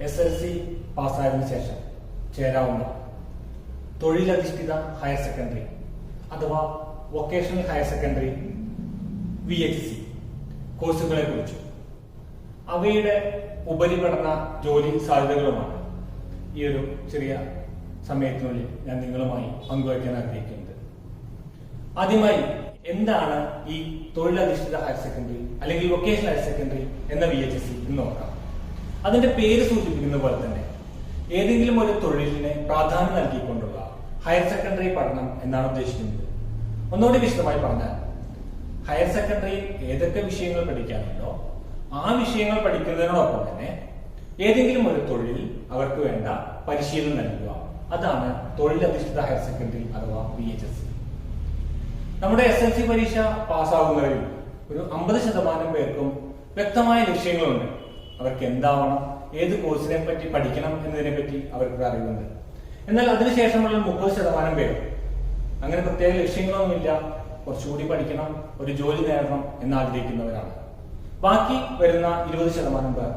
SLC പാസ്സായതിനു ശേഷം ചേരാവുന്ന തൊഴിലധിഷ്ഠിത higher secondary അഥവാ വൊക്കേഷണൽ ഹയർ സെക്കൻഡറി VHC കോഴ്സുകളെ കുറിച്ചും അവയുടെ ഉപരിപഠന ജോലി സാധ്യതകളുമാണ് ഈ ഒരു ചെറിയ സമയത്തിനുള്ളിൽ ഞാൻ നിങ്ങളുമായി പങ്കുവയ്ക്കാൻ ആഗ്രഹിക്കുന്നത്. ആദ്യമായി എന്താണ് ഈ തൊഴിലധിഷ്ഠിത ഹയർ സെക്കൻഡറി അല്ലെങ്കിൽ വൊക്കേഷണൽ ഹയർ സെക്കൻഡറി എന്ന VHC എന്ന് നോക്കാം. അതിന്റെ പേര് സൂചിപ്പിക്കുന്ന പോലെ തന്നെ ഏതെങ്കിലും ഒരു തൊഴിലിനെ പ്രാധാന്യം നൽകിക്കൊണ്ടുള്ള ഹയർ സെക്കൻഡറി പഠനം എന്നാണ് ഉദ്ദേശിക്കുന്നത്. ഒന്നുകൂടി വിശദമായി പറഞ്ഞാൽ ഹയർ സെക്കൻഡറിയിൽ ഏതൊക്കെ വിഷയങ്ങൾ പഠിക്കാനുണ്ടോ ആ വിഷയങ്ങൾ പഠിക്കുന്നതിനോടൊപ്പം തന്നെ ഏതെങ്കിലും ഒരു തൊഴിൽ അവർക്ക് വേണ്ട പരിശീലനം നൽകുക, അതാണ് തൊഴിലധിഷ്ഠിത ഹയർ സെക്കൻഡറി അഥവാ VHS. നമ്മുടെ SLC പരീക്ഷ പാസ്സാകുന്നവരിൽ ഒരു 50% പേർക്കും വ്യക്തമായ ലക്ഷ്യങ്ങളുണ്ട്. അവർക്ക് എന്താവണം, ഏത് കോഴ്സിനെ പറ്റി പഠിക്കണം എന്നതിനെ പറ്റി അവർക്ക് അറിവുണ്ട്. എന്നാൽ അതിനുശേഷമുള്ള 30% പേർ അങ്ങനെ പ്രത്യേക ലക്ഷ്യങ്ങളൊന്നുമില്ല, കുറച്ചുകൂടി പഠിക്കണം, ഒരു ജോലി നേടണം എന്നാഗ്രഹിക്കുന്നവരാണ്. ബാക്കി വരുന്ന 20% പേർ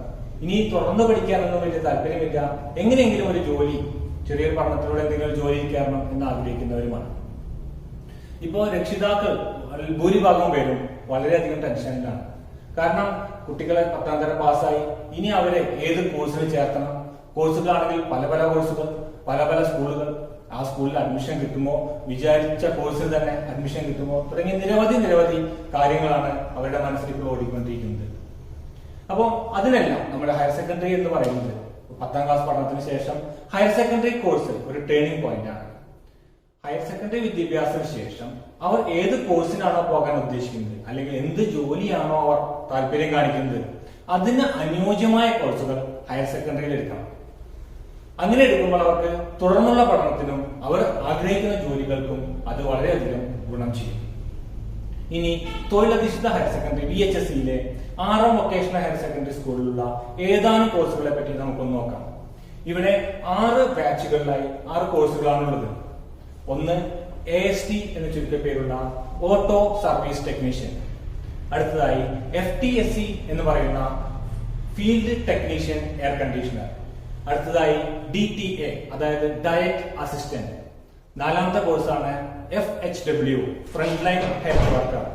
ഇനി തുടർന്ന് പഠിക്കാനൊന്നും വലിയ താല്പര്യമില്ല, എങ്ങനെയെങ്കിലും ഒരു ജോലി, ചെറിയൊരു പഠനത്തിലൂടെ എന്തെങ്കിലും ജോലിയിൽ കയറണം എന്ന് ആഗ്രഹിക്കുന്നവരുമാണ്. ഇപ്പോ രക്ഷിതാക്കൾ ഭൂരിഭാഗം പേരും വളരെയധികം ടെൻഷനിലാണ്. കാരണം കുട്ടികളെ 10ാം തരം പാസ്സായി, ഇനി അവരെ ഏത് കോഴ്സിൽ ചേർത്തണം, കോഴ്സുകളാണെങ്കിൽ പല പല കോഴ്സുകൾ, പല പല സ്കൂളുകൾ, ആ സ്കൂളിൽ അഡ്മിഷൻ കിട്ടുമോ, വിചാരിച്ച കോഴ്സിൽ തന്നെ അഡ്മിഷൻ കിട്ടുമോ തുടങ്ങിയ നിരവധി കാര്യങ്ങളാണ് അവരുടെ മനസ്സിൽ ഇപ്പോൾ ഓടിക്കൊണ്ടിരിക്കുന്നത്. അപ്പോൾ അതിനെല്ലാം നമ്മുടെ ഹയർ സെക്കൻഡറി എന്ന് പറയുന്നത് 10ാം ക്ലാസ് പഠനത്തിന് ശേഷം ഹയർ സെക്കൻഡറി കോഴ്സ് ഒരു ടേണിംഗ് പോയിന്റ് ആണ്. ഹയർ സെക്കൻഡറി വിദ്യാഭ്യാസത്തിന് ശേഷം അവർ ഏത് കോഴ്സിനാണോ പോകാൻ ഉദ്ദേശിക്കുന്നത് അല്ലെങ്കിൽ എന്ത് ജോലിയാണോ അവർ താല്പര്യം കാണിക്കുന്നത് അതിന് അനുയോജ്യമായ കോഴ്സുകൾ ഹയർ സെക്കൻഡറിയിൽ എടുക്കണം. അങ്ങനെ എടുക്കുമ്പോൾ അവർക്ക് തുടർന്നുള്ള പഠനത്തിനും അവർ ആഗ്രഹിക്കുന്ന ജോലികൾക്കും അത് വളരെയധികം ഗുണം ചെയ്യും. ഇനി തൊഴിലധിഷ്ഠിത ഹയർ സെക്കൻഡറി VHSയിലെ 6ാം വൊക്കേഷണൽ ഹയർ സെക്കൻഡറി സ്കൂളിലുള്ള ഏതാനും കോഴ്സുകളെ പറ്റി നമുക്കൊന്ന് നോക്കാം. ഇവിടെ 6 ബാച്ചുകളിലായി 6 കോഴ്സുകളാണുള്ളത്. ഒന്ന് AST എന്ന ചുരുക്കപ്പേരുള്ള ഓട്ടോ സർവീസ് ടെക്നീഷ്യൻ, അടുത്തതായി FTSC എന്ന് പറയുന്ന ഫീൽഡ് ടെക്നീഷ്യൻ എയർ കണ്ടീഷണർ, അടുത്തതായി DTA അതായത് ഡയറ്റ് അസിസ്റ്റന്റ്, 4ാമത്തെ കോഴ്സാണ് FHW front line health worker,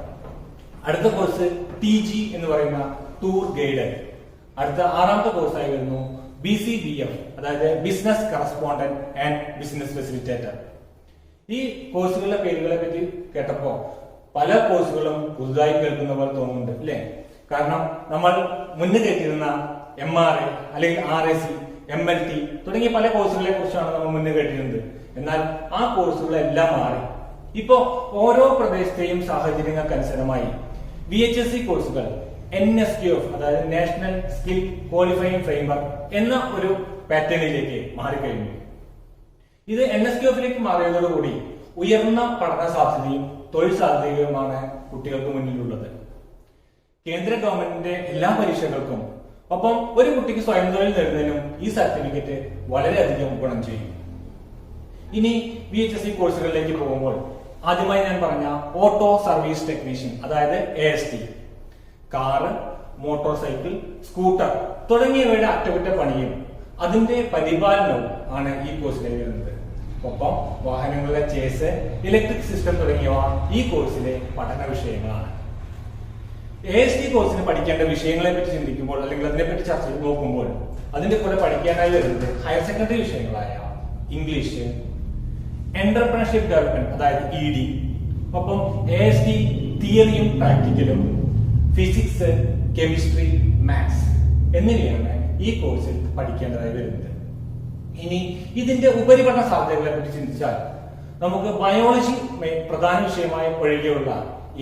അടുത്ത കോഴ്സ് TG എന്ന് പറയുന്ന ടൂർ ഗൈഡ്, അടുത്ത 6ാമത്തെ കോഴ്സായി വരുന്നു BCBF അതായത് business correspondent and business facilitator. ഈ കോഴ്സുകളുടെ പേരുകളെ പറ്റി കേട്ടപ്പോ പല കോഴ്സുകളും പുതുതായി കേൾക്കുന്ന പോലെ തോന്നുന്നുണ്ട് അല്ലെ? കാരണം നമ്മൾ മുന്നേ കേട്ടിരുന്ന MRA അല്ലെങ്കിൽ RAC, MLT തുടങ്ങിയ പല കോഴ്സുകളെ കുറിച്ചാണ് നമ്മൾ മുന്നേ കേട്ടിരുന്നത്. എന്നാൽ ആ കോഴ്സുകളെല്ലാം മാറി. ഇപ്പോ ഓരോ പ്രദേശത്തെയും സാഹചര്യങ്ങൾക്കനുസൃതമായി VHSC കോഴ്സുകൾ NSQF അതായത് നാഷണൽ സ്കിൽ ക്വാളിഫയിങ് ഫ്രെയിംവർക്ക് എന്ന ഒരു പാറ്റേണിലേക്ക് മാറിക്കഴിഞ്ഞു. ഇത് NSQF-ലേക്ക് മാറിയതോടുകൂടി ഉയർന്ന പഠന സാധ്യതയും തൊഴിൽ സാധ്യതയുമാണ് കുട്ടികൾക്ക് മുന്നിലുള്ളത്. കേന്ദ്ര ഗവൺമെന്റിന്റെ എല്ലാ പരീക്ഷകൾക്കും ഒപ്പം ഒരു കുട്ടിക്ക് സ്വയം തൊഴിൽ നേടുന്നതിനും ഈ സർട്ടിഫിക്കറ്റ് വളരെയധികം ഗുണം ചെയ്യും. ഇനി VHSC കോഴ്സുകളിലേക്ക് പോകുമ്പോൾ ആദ്യമായി ഞാൻ പറഞ്ഞ ഓട്ടോ സർവീസ് ടെക്നീഷ്യൻ അതായത് AST, car, motor cycle, scooter തുടങ്ങിയവയുടെ അറ്റകുറ്റപ്പണിയും അതിന്റെ പരിപാലനവും ആണ് ഈ കോഴ്സിൽ വരുന്നത്. ഒപ്പം വാഹനങ്ങളുടെ ചേസ്, ഇലക്ട്രിക് സിസ്റ്റം തുടങ്ങിയവ ഈ കോഴ്സിലെ പഠന വിഷയങ്ങളാണ്. AST കോഴ്സിന് പഠിക്കേണ്ട വിഷയങ്ങളെ പറ്റി ചിന്തിക്കുമ്പോൾ അല്ലെങ്കിൽ അതിനെപ്പറ്റി ചർച്ച ചെയ്ത് നോക്കുമ്പോൾ അതിന്റെ കൂടെ പഠിക്കാനായി വരുന്നത് ഹയർ സെക്കൻഡറി വിഷയങ്ങളായ ഇംഗ്ലീഷ്, എന്റർപ്രണർഷിപ്പ് ഡെവലപ്മെന്റ് അതായത് ED, ഒപ്പം AST തിയറിയും പ്രാക്ടിക്കലും, ഫിസിക്സ്, കെമിസ്ട്രി, മാത്സ് എന്നിവയാണ് ഈ കോഴ്സിൽ പഠിക്കേണ്ടതായി വരുന്നത്. ഇനി ഇതിന്റെ ഉപരിപഠന സാധ്യതകളെ പറ്റി ചിന്തിച്ചാൽ നമുക്ക് ബയോളജി പ്രധാന വിഷയമായി ഒഴികെയുള്ള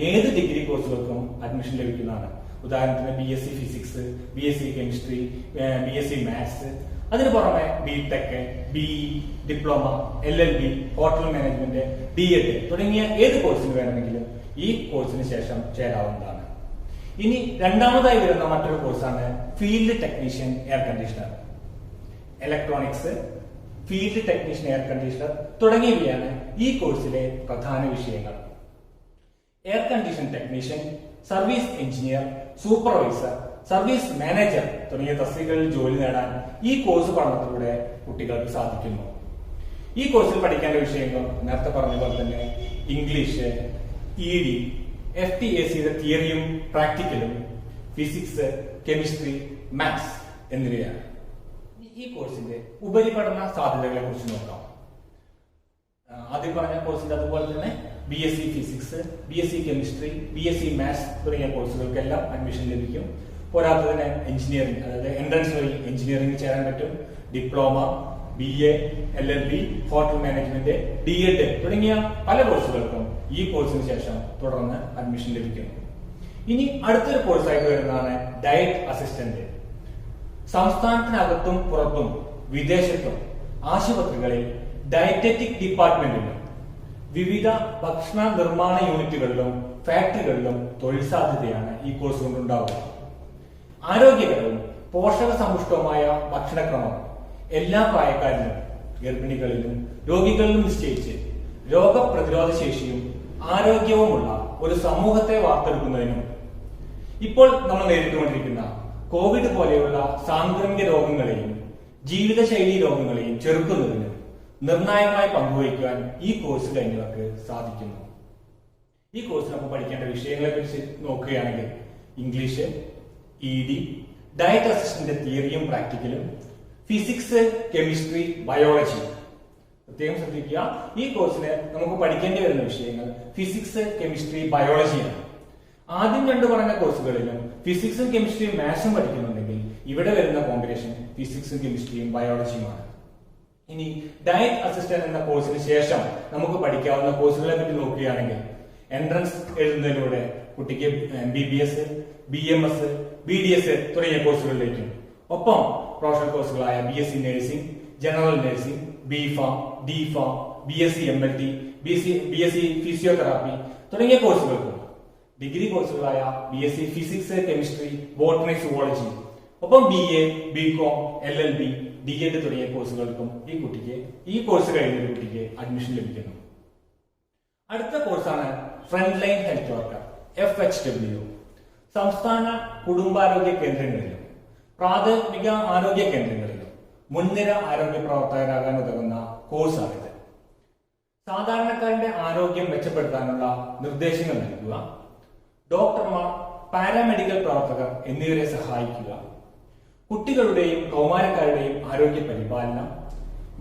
ഏത് ഡിഗ്രി കോഴ്സുകൾക്കും അഡ്മിഷൻ ലഭിക്കുന്നതാണ്. ഉദാഹരണത്തിന് BSc physics, BSc chemistry, BSc maths, അതിനു പുറമെ BTech, BE, diploma, LLB, hotel management, DED തുടങ്ങിയ ഏത് കോഴ്സിന് വേണമെങ്കിലും ഈ കോഴ്സിന് ശേഷം ചേരാവുന്നതാണ്. ഇനി രണ്ടാമതായി വരുന്ന മറ്റൊരു കോഴ്സാണ് field technician air conditioner. Electronics, field technician air conditioner തുടങ്ങിയവയാണ് ഈ കോഴ്സിലെ പ്രധാന വിഷയങ്ങൾ. Air condition technician, service engineer, supervisor service manager തുടങ്ങിയ തസ്തികകളിൽ ജോലി നേടാൻ ഈ കോഴ്സ് പഠനത്തിലൂടെ കുട്ടികൾക്ക് സാധിക്കുന്നു. ഈ കോഴ്സിൽ പഠിക്കേണ്ട വിഷയങ്ങൾ നേരത്തെ പറഞ്ഞ പോലെ തന്നെ ഇംഗ്ലീഷ്, ED, FTACയുടെ തിയറിയും പ്രാക്ടിക്കലും, ഫിസിക്സ്, കെമിസ്ട്രി, മാത്സ് എന്നിവയാണ്. ഈ കോഴ്സിന്റെ ഉപരിപഠന സാധ്യതകളെ കുറിച്ച് നോക്കാം. ആദ്യം പറഞ്ഞ കോഴ്സിന്റെ അതുപോലെ തന്നെ BSc physics, BSc chemistry, BSc maths തുടങ്ങിയ കോഴ്സുകൾക്കെല്ലാം അഡ്മിഷൻ ലഭിക്കും. പോരാത്തതിന് എഞ്ചിനീയറിംഗ്, അതായത് എൻട്രൻസ് വഴി എഞ്ചിനീയറിംഗ് ചേരാൻ പറ്റും. Diploma, BA, LLB, hotel management, DED തുടങ്ങിയ പല കോഴ്സുകൾക്കും ഈ കോഴ്സിന് ശേഷം തുടർന്ന് അഡ്മിഷൻ ലഭിക്കുന്നു. ഇനി അടുത്തൊരു കോഴ്സായിട്ട് വരുന്നതാണ് ഡയറ്റ് അസിസ്റ്റന്റ്. സംസ്ഥാനത്തിനകത്തും പുറത്തും വിദേശത്തും ആശുപത്രികളിൽ ഡയറ്ററ്റിക് ഡിപ്പാർട്ട്മെന്റിലും വിവിധ ഭക്ഷണ നിർമ്മാണ യൂണിറ്റുകളിലും ഫാക്ടറികളിലും തൊഴിൽ സാധ്യതയാണ് ഈ കോഴ്സ് കൊണ്ടുണ്ടാവുക. ആരോഗ്യകരവും പോഷക സമ്പുഷ്ടവുമായ ഭക്ഷണക്രമം എല്ലാ പ്രായക്കാരിലും ഗർഭിണികളിലും രോഗികളിലും നിശ്ചയിച്ച് രോഗപ്രതിരോധ ശേഷിയും ആരോഗ്യവുമുള്ള ഒരു സമൂഹത്തെ വാർത്തെടുക്കുന്നതിനും ഇപ്പോൾ നമ്മൾ നേരിട്ടുകൊണ്ടിരിക്കുന്ന കോവിഡ് പോലെയുള്ള സാംക്രമിക രോഗങ്ങളെയും ജീവിതശൈലി രോഗങ്ങളെയും ചെറുക്കുന്നതിനും നിർണായകമായി പങ്കുവയ്ക്കുവാൻ ഈ കോഴ്സ് കഴിഞ്ഞവർക്ക് സാധിക്കുന്നു. ഈ കോഴ്സ് നമുക്ക് പഠിക്കേണ്ട വിഷയങ്ങളെ കുറിച്ച് നോക്കുകയാണെങ്കിൽ ഇംഗ്ലീഷ്, ED, ഡയറ്റ് അസിസ്റ്റന്റ് തിയറിയും പ്രാക്ടിക്കലും, ഫിസിക്സ്, കെമിസ്ട്രി, ബയോളജി. പ്രത്യേകം ശ്രദ്ധിക്കുക, ഈ കോഴ്സിന് നമുക്ക് പഠിക്കേണ്ടി വരുന്ന വിഷയങ്ങൾ ഫിസിക്സ്, കെമിസ്ട്രി, ബയോളജിയാണ്. ആദ്യം രണ്ടു പറഞ്ഞ കോഴ്സുകളിലും ഫിസിക്സും കെമിസ്ട്രിയും മാത്സും പഠിക്കുന്നുണ്ടെങ്കിൽ ഇവിടെ വരുന്ന കോമ്പിനേഷൻ ഫിസിക്സും കെമിസ്ട്രിയും ബയോളജിയുമാണ്. ഇനി ഡയറ്റ് അസിസ്റ്റന്റ് എന്ന കോഴ്സിന് ശേഷം നമുക്ക് പഠിക്കാവുന്ന കോഴ്സുകളെ പറ്റി നോക്കുകയാണെങ്കിൽ എൻട്രൻസ് എഴുതുന്നതിലൂടെ കുട്ടിക്ക് MBBS, BMS, BDS തുടങ്ങിയ കോഴ്സുകളിലേക്കും ഒപ്പം പ്രൊഫഷണൽ കോഴ്സുകളായ BSc nursing, general nursing, B.Pharm, D.Pharm, BSc MLT, BSc physiotherapy തുടങ്ങിയ കോഴ്സുകൾക്കും ഡിഗ്രി കോഴ്സുകളായ BSc physics, chemistry, botany, zoology ഒപ്പം BA, BCom, LLB, DED തുടങ്ങിയ കോഴ്സുകൾക്കും ഈ കോഴ്സ് കഴിയുന്ന കുട്ടിക്ക് അഡ്മിഷൻ ലഭിക്കുന്നു. അടുത്ത കോഴ്സാണ് front line health worker, FHW. സംസ്ഥാന കുടുംബാരോഗ്യ കേന്ദ്രങ്ങളിലും പ്രാഥമിക ആരോഗ്യ കേന്ദ്രങ്ങളിലും മുൻനിര ആരോഗ്യ പ്രവർത്തകരാകാൻ ഉതകുന്ന കോഴ്സാണിത്. സാധാരണക്കാരന്റെ ആരോഗ്യം മെച്ചപ്പെടുത്താനുള്ള നിർദ്ദേശങ്ങൾ നൽകുക, ഡോക്ടർമാർ, പാരാമെഡിക്കൽ പ്രവർത്തകർ എന്നിവരെ സഹായിക്കുക, കുട്ടികളുടെയും കൗമാരക്കാരുടെയും ആരോഗ്യ പരിപാലനം,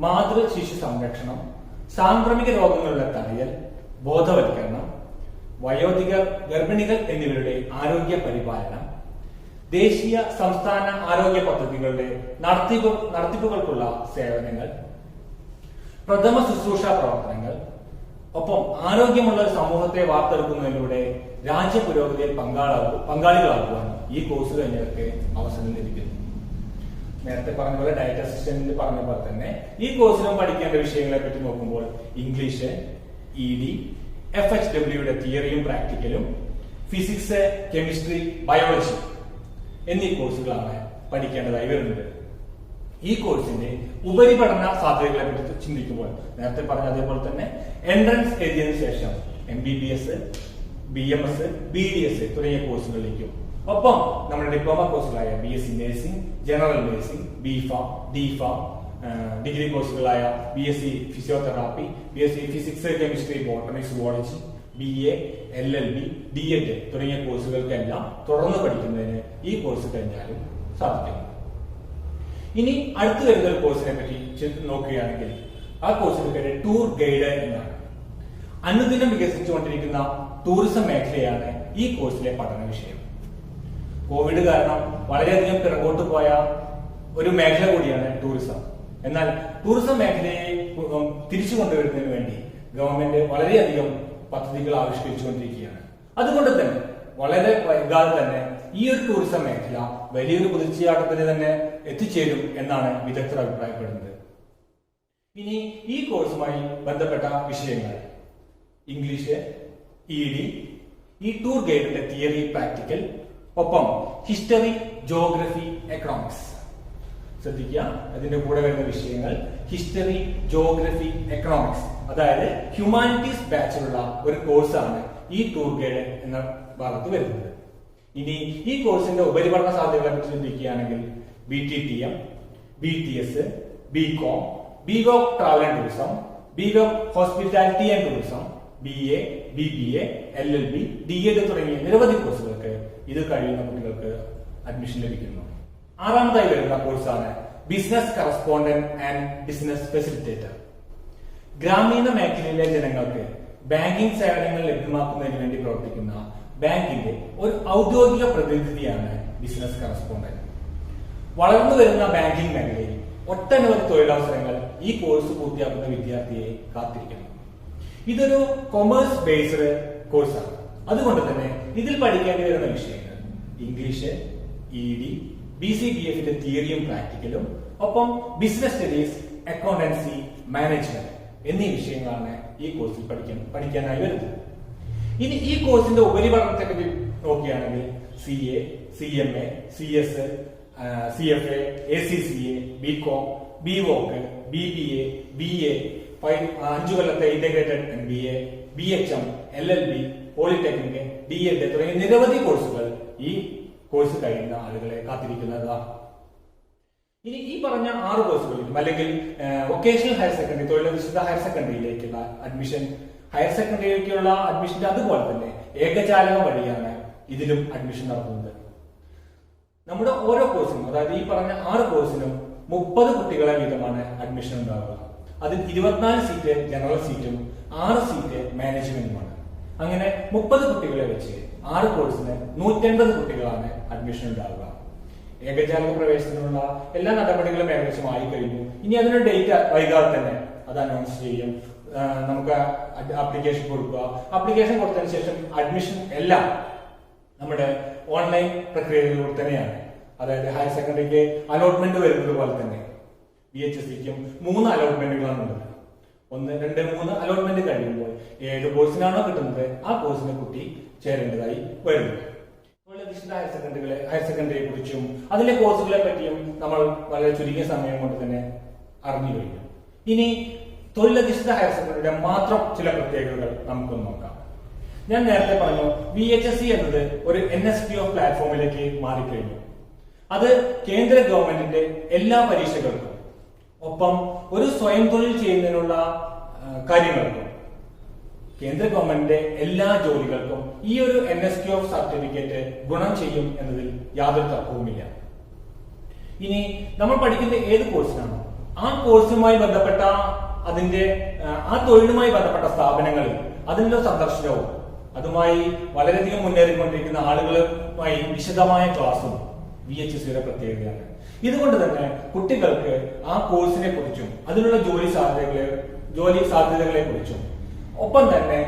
മാതൃ ശിശു സംരക്ഷണം, സാംക്രമിക രോഗങ്ങളുടെ തടയൽ, ബോധവൽക്കരണം, വയോധികർ, ഗർഭിണികൾ എന്നിവരുടെ ആരോഗ്യ പരിപാലനം, ദേശീയ സംസ്ഥാന ആരോഗ്യ പദ്ധതികളുടെ നടത്തിപ്പുകൾക്കുള്ള സേവനങ്ങൾ, പ്രഥമ ശുശ്രൂഷ പ്രവർത്തനങ്ങൾ, ഒപ്പം ആരോഗ്യമുള്ള ഒരു സമൂഹത്തെ വാർത്തെടുക്കുന്നതിലൂടെ രാജ്യ പുരോഗതിയിൽ പങ്കാളികളാക്കുവാൻ ഈ കോഴ്സ് കഴിഞ്ഞവർക്ക് അവസരം ലഭിക്കുന്നു. നേരത്തെ പറഞ്ഞ പോലെ ഡയറ്റ് അസിസ്റ്റന്റ് പറഞ്ഞ പോലെ തന്നെ ഈ കോഴ്സിലും പഠിക്കേണ്ട വിഷയങ്ങളെ പറ്റി നോക്കുമ്പോൾ ഇംഗ്ലീഷ്, ED, FHWയുടെ തിയറിയും പ്രാക്ടിക്കലും, ഫിസിക്സ്, കെമിസ്ട്രി, ബയോളജി എന്നീ കോഴ്സുകളാണ് പഠിക്കേണ്ടതായി വരുന്നത്. ഈ കോഴ്സിന്റെ ഉപരിപഠന സാധ്യതകളെ പറ്റി ചിന്തിക്കുമ്പോൾ നേരത്തെ പറഞ്ഞ അതേപോലെ തന്നെ എൻട്രൻസ് എഴുതിയതിനു ശേഷം MBBS, BMS, BDS തുടങ്ങിയ കോഴ്സുകളിലേക്കും ഒപ്പം നമ്മുടെ ഡിപ്ലോമ കോഴ്സുകളായ BSc nursing, general nursing, B.Pharm, D.Pharm, degree കോഴ്സുകളായ BSc physiotherapy, BSc physics, chemistry, botany, zoology, BA, LLB, DED തുടങ്ങിയ കോഴ്സുകൾക്കെല്ലാം തുടർന്ന് പഠിക്കുന്നതിന് ഈ കോഴ്സ് കഴിഞ്ഞാലും സാധിക്കും. ഇനി അടുത്തു വരുന്ന ഒരു കോഴ്സിനെ പറ്റി നോക്കുകയാണെങ്കിൽ ആ കോഴ്സിന്റെ പേര് ടൂർ ഗൈഡ് എന്നാണ്. അനുദിനം വികസിച്ചുകൊണ്ടിരിക്കുന്ന ടൂറിസം മേഖലയാണ് ഈ കോഴ്സിലെ പഠന വിഷയം. കോവിഡ് കാരണം വളരെയധികം പിറകോട്ട് പോയ ഒരു മേഖല കൂടിയാണ് ടൂറിസം. എന്നാൽ ടൂറിസം മേഖലയെ തിരിച്ചു കൊണ്ടുവരുന്നതിന് വേണ്ടി ഗവൺമെന്റ് വളരെയധികം പദ്ധതികൾ ആവിഷ്കരിച്ചുകൊണ്ടിരിക്കുകയാണ്. അതുകൊണ്ട് തന്നെ വളരെ വൈകാതെ തന്നെ ഈ ഒരു ടൂറിസം മേഖല വലിയൊരു കുതിച്ചുചാട്ടത്തിന് തന്നെ എത്തിച്ചേരും എന്നാണ് വിദഗ്ധർ അഭിപ്രായപ്പെടുന്നത്. ഇനി ഈ കോഴ്സുമായി ബന്ധപ്പെട്ട വിഷയങ്ങൾ ഇംഗ്ലീഷ്, ED, ഈ ടൂർ ഗൈഡിന്റെ തിയറി പ്രാക്ടിക്കൽ, ഒപ്പം ഹിസ്റ്ററി, ജോഗ്രഫി, എക്കണോമിക്സ്. ശ്രദ്ധിക്കുക, അതിന്റെ കൂടെ വരുന്ന വിഷയങ്ങൾ ഹിസ്റ്ററി, ജോഗ്രഫി, എക്കണോമിക്സ്, അതായത് ഹ്യൂമാനിറ്റീസ് ബാച്ചിലുള്ള ഒരു കോഴ്സാണ് ഈ ടൂർ ഗൈഡ് എന്ന ഭാഗത്ത് വരുന്നത്. ഇനി ഈ കോഴ്സിന്റെ ഉപരിപഠന സാധ്യതകളെ പറ്റി ചിന്തിക്കുകയാണെങ്കിൽ BTTM, BTS, BCom, BVOC travel and tourism, BVOC hospitality and tourism, BA, BBA, LLB, DED തുടങ്ങിയ നിരവധി കോഴ്സുകൾക്ക് ഇത് കഴിയുന്ന കുട്ടികൾക്ക് അഡ്മിഷൻ ലഭിക്കുന്നു. ആറാമതായി വരുന്ന കോഴ്സാണ് business correspondent and business facilitator. ഗ്രാമീണ മേഖലയിലെ ജനങ്ങൾക്ക് ബാങ്കിംഗ് സേവനങ്ങൾ ലഭ്യമാക്കുന്നതിന് വേണ്ടി പ്രവർത്തിക്കുന്ന ബാങ്കിന്റെ ഒരു ഔദ്യോഗിക പ്രതിനിധിയാണ് ബിസിനസ് കറസ്പോണ്ടന്റ്. വളർന്നു വരുന്ന ബാങ്കിംഗ് മേഖലയിൽ ഒട്ടനവധി തൊഴിലവസരങ്ങൾ ഈ കോഴ്സ് പൂർത്തിയാക്കുന്ന വിദ്യാർത്ഥിയെ കാത്തിരിക്കുന്നു. ഇതൊരു കൊമേഴ്സ് ബേസ്ഡ് കോഴ്സാണ്. അതുകൊണ്ട് തന്നെ ഇതിൽ പഠിക്കേണ്ടി വരുന്ന വിഷയങ്ങൾ ഇംഗ്ലീഷ്, ED, BCBFന്റെ തിയറിയും പ്രാക്ടിക്കലും, ഒപ്പം ബിസിനസ് സ്റ്റഡീസ്, അക്കൗണ്ടൻസി, മാനേജ്മെന്റ് എന്നീ വിഷയങ്ങളാണ് ഈ കോഴ്സിൽ പഠിക്കാനായി വരുന്നത്. ഇനി ഈ കോഴ്സിന്റെ ഉപരിപഠനത്തെ പറ്റി നോക്കുകയാണെങ്കിൽ CA, CMA, CS, CFA, ACCA, BCom, BVOC, BBA, BA, 5 കൊല്ലത്തെ integrated MBA, BHM, LLB, polytechnic, DED തുടങ്ങിയ നിരവധി കോഴ്സുകൾ ഈ കോഴ്സ് കഴിയുന്ന ആളുകളെ കാത്തിരിക്കുന്നതാണ്. ഇനി ഈ പറഞ്ഞ 6 കോഴ്സുകളിലും അല്ലെങ്കിൽ വൊക്കേഷണൽ ഹയർ സെക്കൻഡറി, തൊഴിലധിഷ്ഠിത ഹയർ സെക്കൻഡറിയിലേക്കുള്ള അഡ്മിഷൻ, ഹയർ സെക്കൻഡറിയിലേക്കുള്ള അഡ്മിഷന്റെ അതുപോലെ തന്നെ ഏകജാലകം വഴിയാണ് ഇതിലും അഡ്മിഷൻ നടത്തുന്നത്. നമ്മുടെ ഓരോ കോഴ്സിനും, അതായത് ഈ പറഞ്ഞ 6 കോഴ്സിനും 30 കുട്ടികളെ വീതമാണ് അഡ്മിഷൻ ഉണ്ടാവുക. അതിൽ 24 സീറ്റ് ജനറൽ സീറ്റും 6 സീറ്റ് മാനേജ്മെന്റുമാണ്. അങ്ങനെ 30 കുട്ടികളെ വെച്ച് 6 കോഴ്സിന് 180 കുട്ടികളാണ് അഡ്മിഷൻ ഉണ്ടാവുക. ഏകജാലക പ്രവേശനത്തിനുള്ള എല്ലാ നടപടികളും ഏകദേശം ആയി കഴിഞ്ഞു. ഇനി അതിനൊരു ഡേറ്റ് വൈകാതെ തന്നെ അത് അനൗൺസ് ചെയ്യും. നമുക്ക് ആപ്ലിക്കേഷൻ കൊടുക്കുക. ആപ്ലിക്കേഷൻ കൊടുത്തതിന് ശേഷം അഡ്മിഷൻ എല്ലാം നമ്മുടെ ഓൺലൈൻ പ്രക്രിയകളിലൂടെ തന്നെയാണ്. അതായത് ഹയർ സെക്കൻഡറിക്ക് അലോട്ട്മെന്റ് വരുന്നത് പോലെ തന്നെ BHSCക്കും 3 അലോട്ട്മെന്റുകളാണ് ഉള്ളത്. 1, 2, 3 അലോട്ട്മെന്റ് കഴിയുമ്പോൾ ഏത് കോഴ്സിനാണോ കിട്ടുന്നത് ആ കോഴ്സിനെ കുട്ടി ചേരേണ്ടതായി വരുന്നത്. തൊഴിലധിഷ്ഠിത ഹയർ സെക്കൻഡറിയെ കുറിച്ചും അതിലെ കോഴ്സുകളെ പറ്റിയും നമ്മൾ വളരെ ചുരുങ്ങിയ സമയം കൊണ്ട് തന്നെ അറിഞ്ഞു കഴിഞ്ഞു. ഇനി തൊഴിലധിഷ്ഠിത ഹയർ സെക്കൻഡറിയുടെ മാത്രം ചില പ്രത്യേകതകൾ നമുക്കൊന്ന് നോക്കാം. ഞാൻ നേരത്തെ പറഞ്ഞു VHSC എന്നത് ഒരു NSPO പ്ലാറ്റ്ഫോമിലേക്ക് മാറിക്കഴിഞ്ഞു. അത് കേന്ദ്ര ഗവൺമെന്റിന്റെ എല്ലാ പരീക്ഷകൾക്കും ഒപ്പം ഒരു സ്വയം തൊഴിൽ ചെയ്യുന്നതിനുള്ള കാര്യങ്ങൾക്കും കേന്ദ്ര ഗവൺമെന്റിന്റെ എല്ലാ ജോലികൾക്കും ഈ ഒരു NSPO സർട്ടിഫിക്കറ്റ് ഗുണം ചെയ്യും എന്നതിൽ യാതൊരു തർക്കവുമില്ല. ഇനി നമ്മൾ പഠിക്കുന്ന ഏത് കോഴ്സിനാണോ ആ കോഴ്സുമായി ബന്ധപ്പെട്ട അതിന്റെ ആ തൊഴിലുമായി ബന്ധപ്പെട്ട സ്ഥാപനങ്ങളിൽ അതിന്റെ സന്ദർശനവും അതുമായി വളരെയധികം മുന്നേറിക്കൊണ്ടിരിക്കുന്ന ആളുകളുമായി വിശദമായ ക്ലാസും VHSCയുടെ പ്രത്യേകതയാണ്. ഇതുകൊണ്ട് തന്നെ കുട്ടികൾക്ക് ആ കോഴ്സിനെ കുറിച്ചും അതിനുള്ള ജോലി സാധ്യതകളെ കുറിച്ചും ഒപ്പം തന്നെ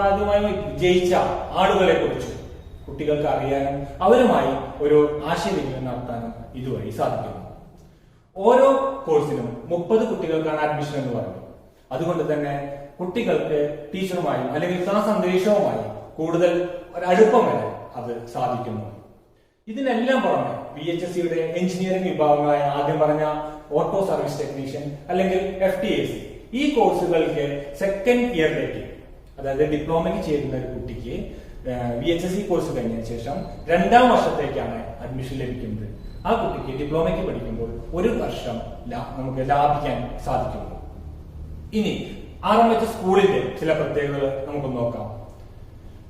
അതുമായി വിജയിച്ച ആളുകളെ കുറിച്ചും കുട്ടികൾക്ക് അറിയാനും അവരുമായി ഒരു ആശയവിനിമയം നടത്താനും ഇതുവഴി സാധിക്കുന്നു. ഓരോ കോഴ്സിനും 30 കുട്ടികൾക്കാണ് അഡ്മിഷൻ എന്ന് പറഞ്ഞു. അതുകൊണ്ട് തന്നെ കുട്ടികൾക്ക് ടീച്ചറുമായും അല്ലെങ്കിൽ ക്ലാസ് അന്തരീക്ഷവുമായി കൂടുതൽ ഒരടുപ്പം വരെ അത് സാധിക്കുന്നു. ഇതിനെല്ലാം പുറമെ VHSCയുടെ എഞ്ചിനീയറിംഗ് വിഭാഗങ്ങളായ ആദ്യം പറഞ്ഞ ഓട്ടോ സർവീസ് ടെക്നീഷ്യൻ അല്ലെങ്കിൽ FTAC ഈ കോഴ്സുകൾക്ക് സെക്കൻഡ് ഇയറിലേക്ക്, അതായത് ഡിപ്ലോമയ്ക്ക് ചേരുന്ന ഒരു കുട്ടിക്ക് VHSC കോഴ്സ് കഴിഞ്ഞതിന് ശേഷം 2ാം വർഷത്തേക്കാണ് അഡ്മിഷൻ ലഭിക്കുന്നത്. ആ കുട്ടിക്ക് ഡിപ്ലോമയ്ക്ക് പഠിക്കുമ്പോൾ 1 വർഷം നമുക്ക് ലാഭിക്കാൻ സാധിക്കുന്നു. ഇനി RMH സ്കൂളിന്റെ ചില പ്രത്യേകതകൾ നമുക്ക് നോക്കാം.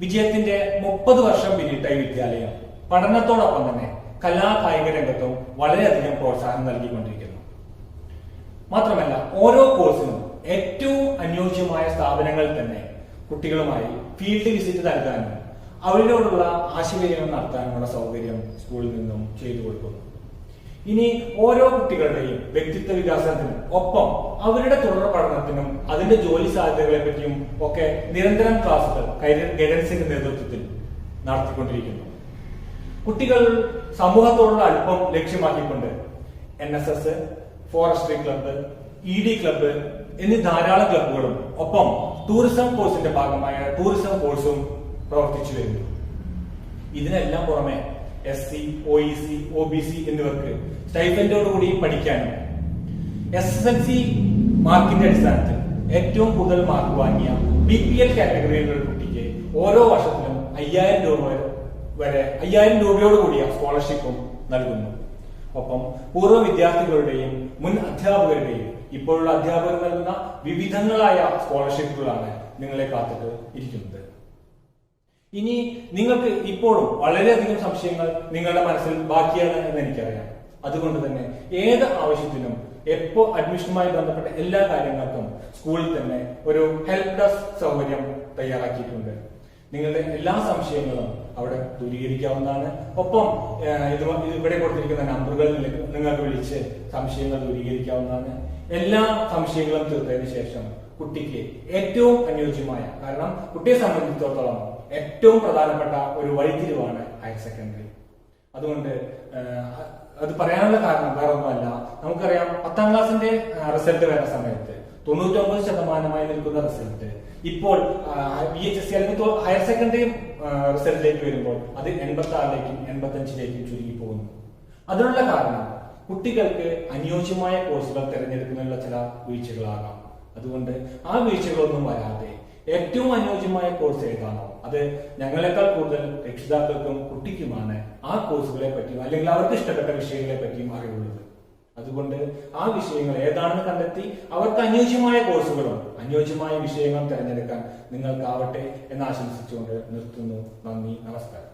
വിജയത്തിന്റെ 30 വർഷം പിന്നിട്ട ഈ വിദ്യാലയം പഠനത്തോടൊപ്പം തന്നെ കലാകായിക രംഗത്തും വളരെയധികം പ്രോത്സാഹനം നൽകിക്കൊണ്ടിരിക്കുന്നു. മാത്രമല്ല ഓരോ കോഴ്സിനും ഏറ്റവും അനുയോജ്യമായ സ്ഥാപനങ്ങളിൽ തന്നെ കുട്ടികളുമായി ഫീൽഡ് വിസിറ്റ് നൽകാനും അവരോടുള്ള ആശയവിനിമയം നടത്താനുമുള്ള സൗകര്യം സ്കൂളിൽ നിന്നും ചെയ്തു കൊടുക്കുന്നു. ഇനി ഓരോ കുട്ടികളുടെയും വ്യക്തിത്വ വികാസത്തിനും ഒപ്പം അവരുടെ തുടർ പഠനത്തിനും അതിന്റെ ജോലി സാധ്യതകളെ പറ്റിയും ഒക്കെ നിരന്തരം ക്ലാസുകൾ ഗൈഡൻസിന്റെ നേതൃത്വത്തിൽ നടത്തിക്കൊണ്ടിരിക്കുന്നു. കുട്ടികൾ സമൂഹത്തോടുള്ള അടുപ്പം ലക്ഷ്യമാക്കിക്കൊണ്ട് NSS, forestry club, ED club എന്നീ ധാരാളം ക്ലബ്ബുകളും ഒപ്പം ടൂറിസം കോഴ്സിന്റെ ഭാഗമായ ടൂറിസം കോഴ്സും പ്രവർത്തിച്ചു വരുന്നു. ഇതിനെല്ലാം പുറമെ SC, OEC, OBC എന്നിവർക്ക് സ്റ്റൈഫൻഡോടുകൂടി പഠിക്കാനും SSLC മാർക്കിന്റെ അടിസ്ഥാനത്തിൽ ഏറ്റവും കൂടുതൽ മാർക്ക് വാങ്ങിയ BPL കാറ്റഗറിയിലുള്ള കുട്ടിക്ക് ഓരോ വർഷത്തിലും 5000 രൂപ വരെ 5000 രൂപയോട് കൂടിയ സ്കോളർഷിപ്പും നൽകുന്നു. ഒപ്പം പൂർവ്വ വിദ്യാർത്ഥികളുടെയും മുൻ അധ്യാപകരുടെയും ഇപ്പോഴുള്ള അധ്യാപകർ നൽകുന്ന വിവിധങ്ങളായ സ്കോളർഷിപ്പുകളാണ് നിങ്ങളെ കാത്തിട്ട് ഇരിക്കുന്നത്. ഇനി നിങ്ങൾക്ക് ഇപ്പോഴും വളരെയധികം സംശയങ്ങൾ നിങ്ങളുടെ മനസ്സിൽ ബാക്കിയാണ് എന്ന് എനിക്കറിയാം. അതുകൊണ്ട് തന്നെ ഏത് ആവശ്യത്തിനും അഡ്മിഷനുമായി ബന്ധപ്പെട്ട എല്ലാ കാര്യങ്ങൾക്കും സ്കൂളിൽ തന്നെ ഒരു ഹെൽപ്പ് ഡെസ്ക് സൗകര്യം തയ്യാറാക്കിയിട്ടുണ്ട്. നിങ്ങളുടെ എല്ലാ സംശയങ്ങളും അവിടെ ദൂരീകരിക്കാവുന്നതാണ്. ഒപ്പം ഇവിടെ കൊടുത്തിരിക്കുന്ന നമ്പറുകളിൽ നിങ്ങൾക്ക് വിളിച്ച് സംശയങ്ങൾ ദൂരീകരിക്കാവുന്നതാണ്. എല്ലാ സംശയങ്ങളും തീർത്തതിന് ശേഷം കുട്ടിക്ക് ഏറ്റവും അനുയോജ്യമായ, കാരണം കുട്ടിയെ സംബന്ധിച്ചിടത്തോളം ഏറ്റവും പ്രധാനപ്പെട്ട ഒരു വഴിത്തിരിവാണ് ഹയർ സെക്കൻഡറി. അതുകൊണ്ട് അത് പറയാനുള്ള കാരണം വേറെ ഒന്നുമല്ല. നമുക്കറിയാം 10ാം ക്ലാസ്സിന്റെ റിസൾട്ട് വരുന്ന സമയത്ത് 99% നിൽക്കുന്ന റിസൾട്ട് ഇപ്പോൾ VHSC അല്ലെങ്കിൽ ഹയർ സെക്കൻഡറി റിസൾട്ടിലേക്ക് വരുമ്പോൾ അത് 86ലേക്കും 85ലേക്കും ചുരുങ്ങി പോകുന്നു. അതിനുള്ള കാരണം കുട്ടികൾക്ക് അനുയോജ്യമായ കോഴ്സുകൾ തിരഞ്ഞെടുക്കുന്നതിനുള്ള ചില വീഴ്ചകളാകാം. അതുകൊണ്ട് ആ വീഴ്ചകളൊന്നും വരാതെ ഏറ്റവും അനുയോജ്യമായ കോഴ്സ് ഏതാണോ അത് ഞങ്ങളെക്കാൾ കൂടുതൽ രക്ഷിതാക്കൾക്കും കുട്ടിക്കുമാണ് ആ കോഴ്സുകളെ പറ്റിയും അല്ലെങ്കിൽ അവർക്ക് ഇഷ്ടപ്പെട്ട വിഷയങ്ങളെ പറ്റിയും അറിവുള്ളത്. അതുകൊണ്ട് ആ വിഷയങ്ങൾ ഏതാണെന്ന് കണ്ടെത്തി അവർക്ക് അനുയോജ്യമായ കോഴ്സുകളും അനുയോജ്യമായ വിഷയങ്ങളും തിരഞ്ഞെടുക്കാൻ നിങ്ങൾക്കാവട്ടെ എന്ന് ആശംസിച്ചുകൊണ്ട് നിർത്തുന്നു. നന്ദി, നമസ്കാരം.